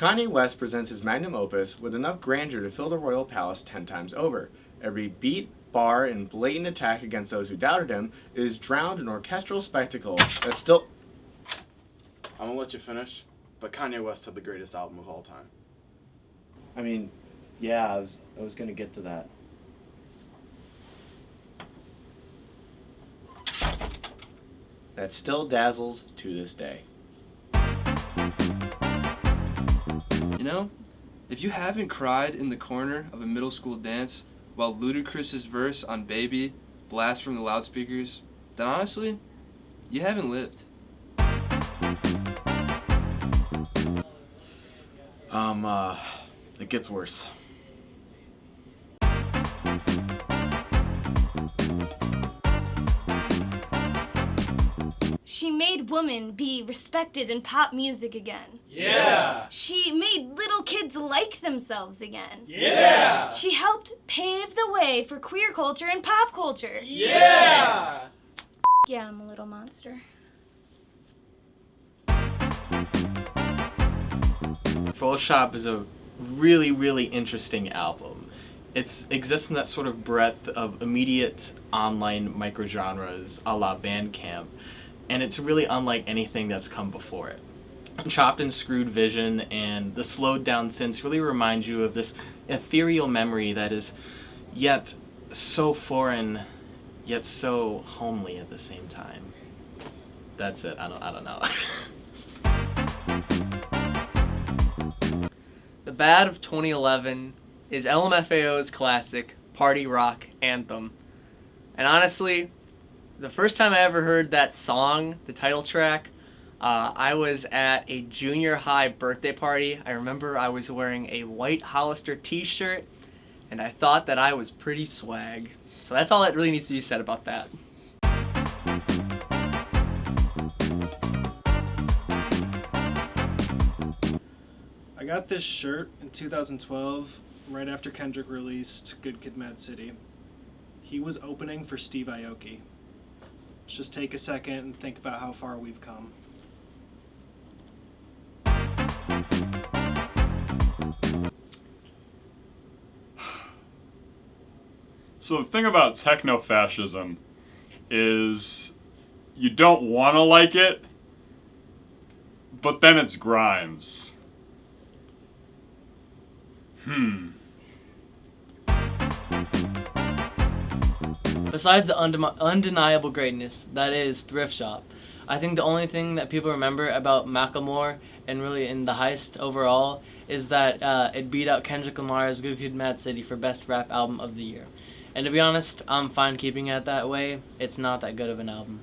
Kanye West presents his magnum opus with enough grandeur to fill the royal palace 10 times over. Every beat, bar, and blatant attack against those who doubted him is drowned in orchestral spectacle that's still... I'm gonna let you finish, but Kanye West had the greatest album of all time. I mean, yeah, I was gonna get to that. that still dazzles to this day. You know, if you haven't cried in the corner of a middle school dance while Ludacris's verse on Baby blasts from the loudspeakers, then honestly, you haven't lived. It gets worse. She made women be respected in pop music again. Yeah! She made little kids like themselves again. Yeah! She helped pave the way for queer culture and pop culture. Yeah! Yeah, I'm a little monster. Full Shop is a really, really interesting album. It exists in that sort of breadth of immediate online microgenres a la Bandcamp, and it's really unlike anything that's come before it. Chopped and Screwed Vision and the slowed down synths really remind you of this ethereal memory that is yet so foreign, yet so homely at the same time. That's it. I don't know. The Bad of 2011 is LMFAO's classic party rock anthem. And honestly, the first time I ever heard that song, the title track, I was at a junior high birthday party. I remember I was wearing a white Hollister t-shirt, and I thought that I was pretty swag. So that's all that really needs to be said about that. I got this shirt in 2012, right after Kendrick released Good Kid, Mad City. He was opening for Steve Aoki. Let's just take a second and think about how far we've come. So the thing about techno-fascism is you don't want to like it, but then it's Grimes. Besides the undeniable greatness that is Thrift Shop, I think the only thing that people remember about MACLEMORE and really in the Heist overall is that it beat out Kendrick Lamar's Good Kid, Mad City for Best Rap Album of the Year. And to be honest, I'm fine keeping it that way. It's not that good of an album.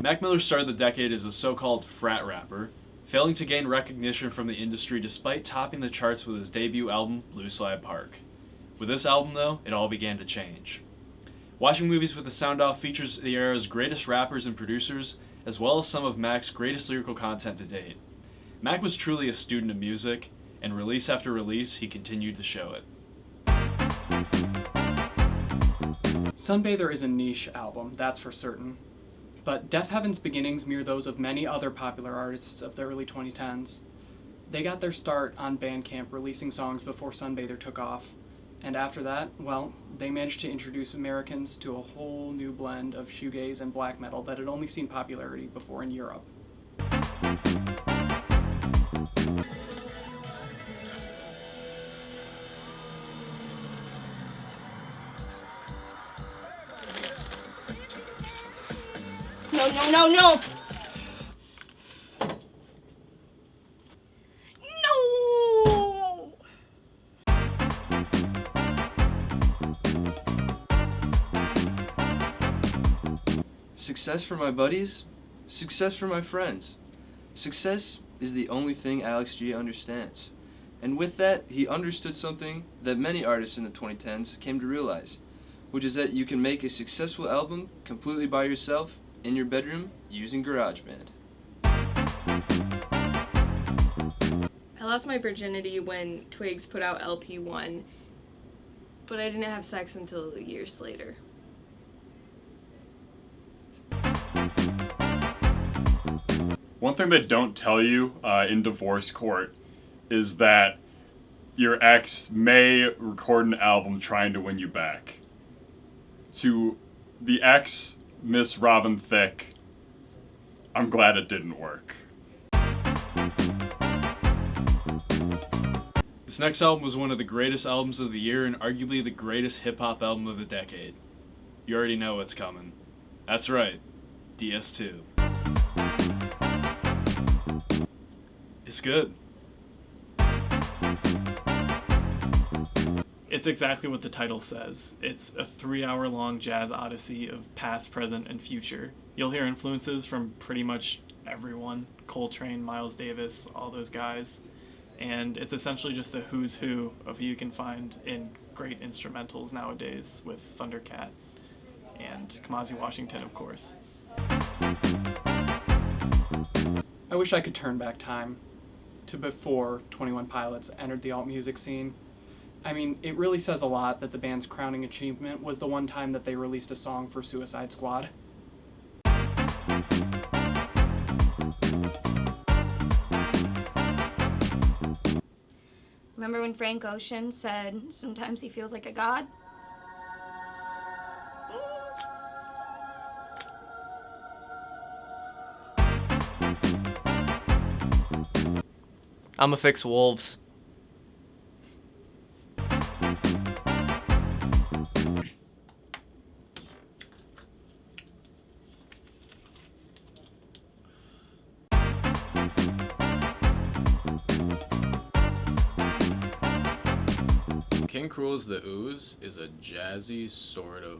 Mac Miller started the decade as a so-called frat rapper, failing to gain recognition from the industry despite topping the charts with his debut album, Blue Slide Park. With this album, though, it all began to change. Watching Movies with the Sound Off features the era's greatest rappers and producers, as well as some of Mac's greatest lyrical content to date. Mac was truly a student of music, and release after release, he continued to show it. Sunbather is a niche album, that's for certain. But Def Heaven's beginnings mirror those of many other popular artists of the early 2010s. They got their start on Bandcamp releasing songs before Sunbather took off. And after that, well, they managed to introduce Americans to a whole new blend of shoegaze and black metal that had only seen popularity before in Europe. No! No! Success for my buddies, success for my friends. Success is the only thing Alex G understands. And with that, he understood something that many artists in the 2010s came to realize, which is that you can make a successful album completely by yourself in your bedroom using GarageBand. I lost my virginity when Twigs put out LP1, but I didn't have sex until years later. One thing they don't tell you in divorce court is that your ex may record an album trying to win you back. To the ex, Miss Robin Thicke, I'm glad it didn't work. This next album was one of the greatest albums of the year and arguably the greatest hip-hop album of the decade. You already know what's coming. That's right, DS2. It's good. It's exactly what the title says. It's a 3-hour-long jazz odyssey of past, present, and future. You'll hear influences from pretty much everyone. Coltrane, Miles Davis, all those guys. And it's essentially just a who's who of who you can find in great instrumentals nowadays with Thundercat and Kamasi Washington, of course. I wish I could turn back time to before 21 Pilots entered the alt music scene. I mean, it really says a lot that the band's crowning achievement was the one time that they released a song for Suicide Squad. Remember when Frank Ocean said sometimes he feels like a god? I'ma fix wolves. King Cruel's The Ooze is a jazzy sort of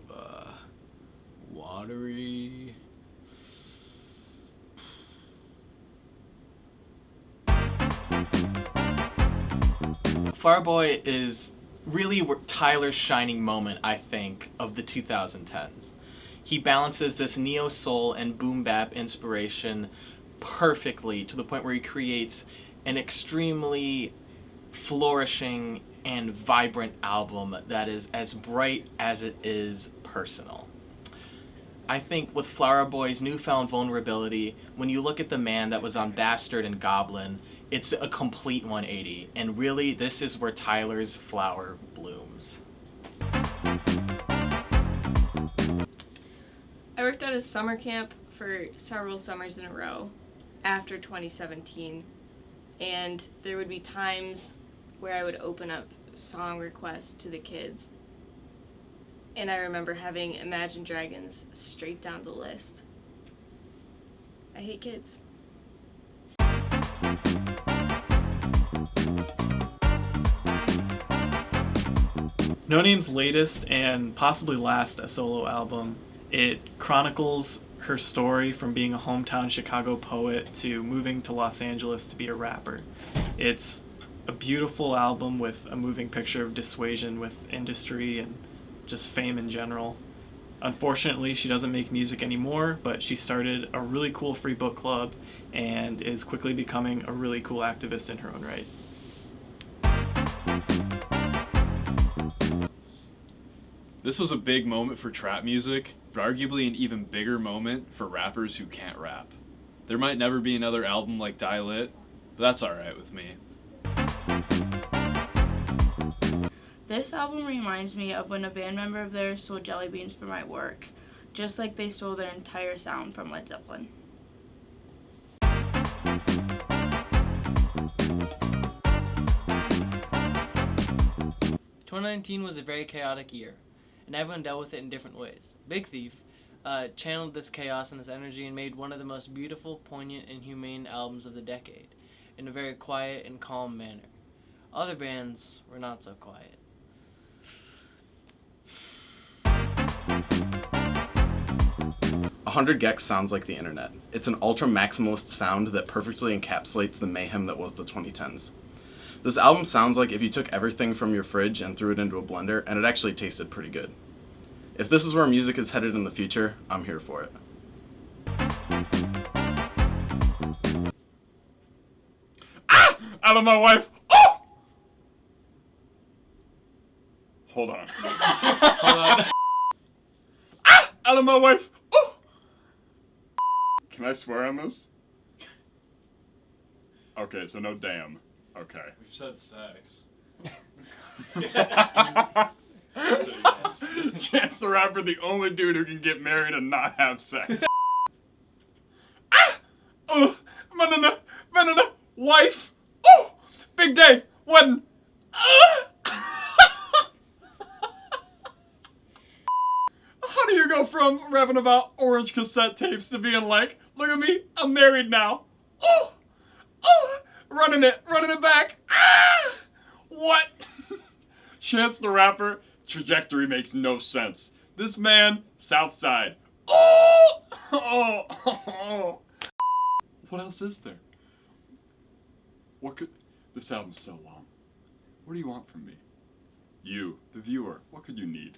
watery. Flower Boy is really Tyler's shining moment, I think, of the 2010s. He balances this neo-soul and boom-bap inspiration perfectly to the point where he creates an extremely flourishing and vibrant album that is as bright as it is personal. I think with Flower Boy's newfound vulnerability, when you look at the man that was on Bastard and Goblin, it's a complete 180, and really this is where Tyler's flower blooms. I worked at a summer camp for several summers in a row after 2017, and there would be times where I would open up song requests to the kids. And I remember having Imagine Dragons straight down the list. I hate kids. NONAME's latest and possibly last solo album, it chronicles her story from being a hometown Chicago poet to moving to Los Angeles to be a rapper. It's a beautiful album with a moving picture of dissuasion with industry and just fame in general. Unfortunately, she doesn't make music anymore, but she started a really cool free book club and is quickly becoming a really cool activist in her own right. This was a big moment for trap music, but arguably an even bigger moment for rappers who can't rap. There might never be another album like Die Lit, but that's alright with me. This album reminds me of when a band member of theirs stole jelly beans for my work, just like they stole their entire sound from Led Zeppelin. 2019 was a very chaotic year, and everyone dealt with it in different ways. Big Thief channeled this chaos and this energy and made one of the most beautiful, poignant, and humane albums of the decade, in a very quiet and calm manner. Other bands were not so quiet. "100 gecs sounds like the internet. It's an ultra-maximalist sound that perfectly encapsulates the mayhem that was the 2010s. This album sounds like if you took everything from your fridge and threw it into a blender, and it actually tasted pretty good. If this is where music is headed in the future, I'm here for it." Ah! Out of my wife! Oh! Hold on. Hold on. Ah! Out of my wife! Oh! Can I swear on this? Okay, so no damn. Okay. We've said sex. Chance the Rapper, the only dude who can get married and not have sex. Banana, wife. Oh, big day, wedding. How do you go from rapping about orange cassette tapes to being like, look at me, I'm married now. Oh, running it back. What? Chance the Rapper, trajectory makes no sense. This man, Southside. Oh. What else is there? This album's so long. What do you want from me? You, the viewer, what could you need?